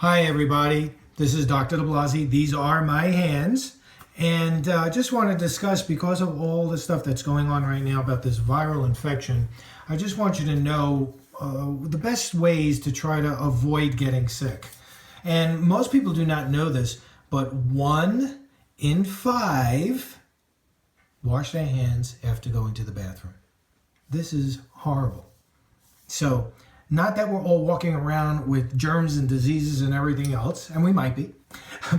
Hi everybody, this is Dr. DeBlasi. These are my hands, and I just want to discuss, because of all the stuff that's going on right now about this viral infection, I just want you to know the best ways to try to avoid getting sick. And most people do not know this, but 1 in 5 wash their hands after going to the bathroom. This is horrible. So, not that we're all walking around with germs and diseases and everything else, and we might be,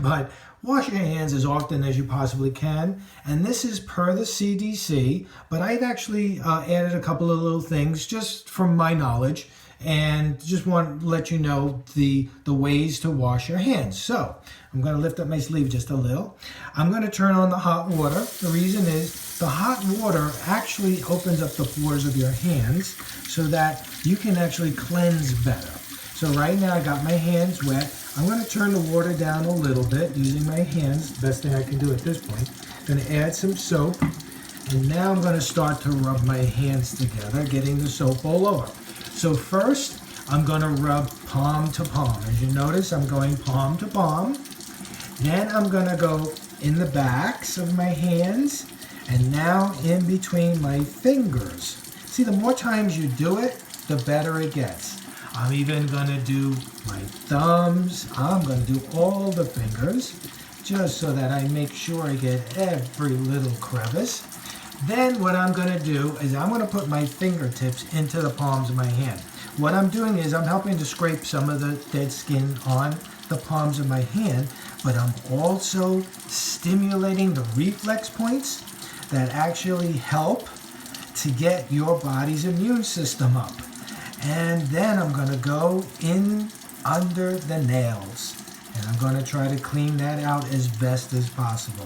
but wash your hands as often as you possibly can. And this is per the CDC, but I've actually added a couple of little things just from my knowledge, and just want to let you know the ways to wash your hands. So I'm going to lift up my sleeve just a little. I'm going to turn on the hot water. The reason is the hot water actually opens up the pores of your hands so that you can actually cleanse better. So right now I got my hands wet. I'm going to turn the water down a little bit using my hands, best thing I can do at this point. I'm going to add some soap, and now I'm going to start to rub my hands together, getting the soap all over. So first, I'm going to rub palm to palm. As you notice, I'm going palm to palm. Then I'm going to go in the backs of my hands, and now in between my fingers. See, the more times you do it, the better it gets. I'm even going to do my thumbs. I'm going to do all the fingers, just so that I make sure I get every little crevice. Then what I'm going to do is I'm going to put my fingertips into the palms of my hand. What I'm doing is I'm helping to scrape some of the dead skin on the palms of my hand, but I'm also stimulating the reflex points that actually help to get your body's immune system up. And then I'm going to go in under the nails, and I'm going to try to clean that out as best as possible.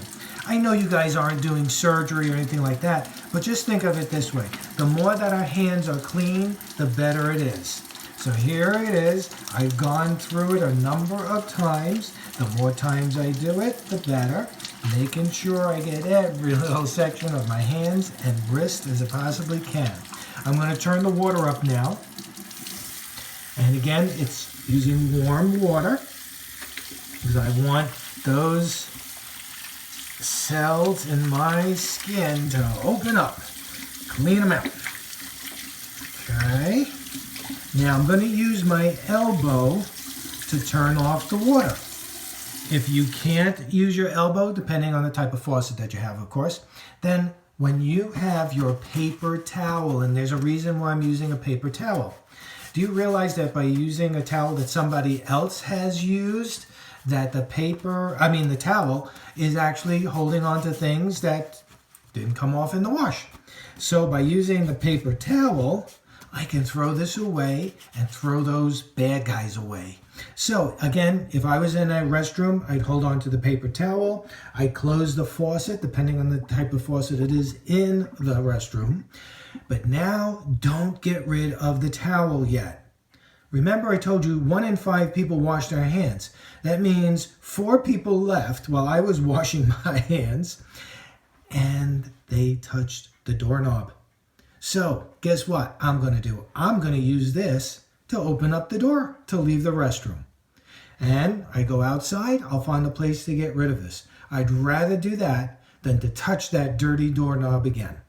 I know you guys aren't doing surgery or anything like that, but just think of it this way. The more that our hands are clean, the better it is. So here it is. I've gone through it a number of times. The more times I do it, the better. Making sure I get every little section of my hands and wrist as I possibly can. I'm going to turn the water up now. And again, it's using warm water because I want those cells in my skin to open up, clean them out. Okay. Now I'm going to use my elbow to turn off the water. If you can't use your elbow, depending on the type of faucet that you have, of course, then when you have your paper towel, and there's a reason why I'm using a paper towel. Do you realize that by using a towel that somebody else has used, that the towel is actually holding on to things that didn't come off in the wash? So by using the paper towel, I can throw this away and throw those bad guys away. So again, if I was in a restroom, I'd hold on to the paper towel. I'd close the faucet, depending on the type of faucet it is in the restroom. But now, don't get rid of the towel yet. Remember, I told you 1 in 5 people wash their hands. That means 4 people left while I was washing my hands, and they touched the doorknob. So, guess what I'm going to do? I'm going to use this to open up the door to leave the restroom. And I go outside, I'll find a place to get rid of this. I'd rather do that than to touch that dirty doorknob again.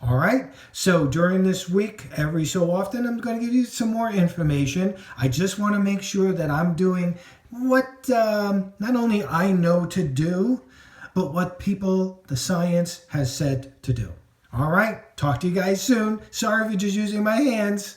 All right, so during this week, every so often, I'm going to give you some more information. I just want to make sure that I'm doing what not only I know to do, but what the science has said to do. All right, talk to you guys soon. Sorry if you're just using my hands.